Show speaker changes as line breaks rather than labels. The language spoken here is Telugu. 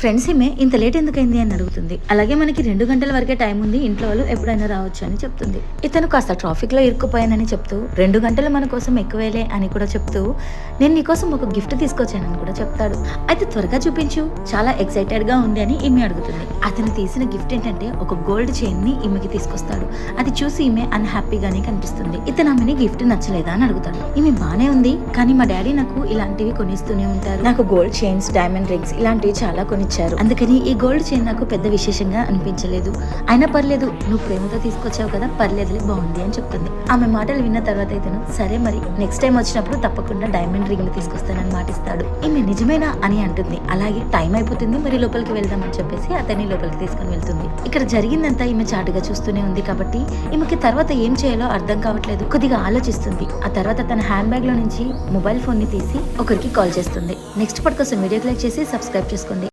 ఫ్రెండ్స్ ఈమె ఇంత లేట్ ఎందుకైంది అని అడుగుతుంది. అలాగే మనకి 2 గంటల వరకే టైం ఉంది, ఇంట్లో వాళ్ళు ఎప్పుడైనా రావచ్చు అని చెప్తుంది. ఇతను కాస్త ట్రాఫిక్ లో ఇరుక్కుపోయానని చెప్తూ 2 గంటలు మన కోసం ఎక్కువేలే అని కూడా చెప్తూ నేను నీకోసం ఒక గిఫ్ట్ తీసుకొచ్చానని కూడా చెప్తాడు. అయితే త్వరగా చూపించు, చాలా ఎక్సైటెడ్ గా ఉంది అని ఈమె అడుగుతుంది. అతను తీసిన గిఫ్ట్ ఏంటంటే ఒక గోల్డ్ చైన్ ని ఈమెకి తీసుకొస్తాడు. అది చూసి ఈమె అన్హ్యాపీగానే కనిపిస్తుంది. ఇతను ఆమెని గిఫ్ట్ నచ్చలేదా అని అడుగుతాడు. ఈమె బానే ఉంది, కానీ మా డాడీ నాకు ఇలాంటివి కొనిస్తూనే ఉంటారు. నాకు గోల్డ్ చైన్స్, డైమండ్ రింగ్స్ ఇలాంటివి చాలా కొనిచ్చారు. అందుకని ఈ గోల్డ్ చైన్ నాకు పెద్ద విశేషంగా అనిపించలేదు. అయినా పర్లేదు, నువ్వు ప్రేమతో తీసుకొచ్చావు కదా, పర్లేదులే, బాగుంది అని చెప్తుంది. ఆమె మాటలు విన్న తర్వాత ఇతను సరే మరి నెక్స్ట్ టైం వచ్చినప్పుడు తప్పకుండా డైమండ్ రింగ్ ని తీసుకొస్తానని మాటిస్తాడు. ఈమె నిజమేనా అని అంటుంది. అలాగే టైం అయిపోతుంది, మరి లోపలికి వెళ్దామని చెప్పేసి అతన్ని లోపలికి తీసుకుని వెళ్తుంది. ఇక్కడ జరిగిందంతా ఈమె చాటుగా చూస్తూనే ఉంది కాబట్టి ఈమెకి తర్వాత ఏం చేయాలో అర్థం కావట్లేదు. కొద్దిగా ఆలోచిస్తుంది. ఆ తర్వాత తన హ్యాండ్ బ్యాగ్ లో నుంచి మొబైల్ ఫోన్ ని తీసి ఒకరికి కాల్ చేస్తుంది. నెక్స్ట్ పార్ట్ కోసం వీడియో లైక్ చేసి సబ్స్క్రైబ్ చేసుకోండి.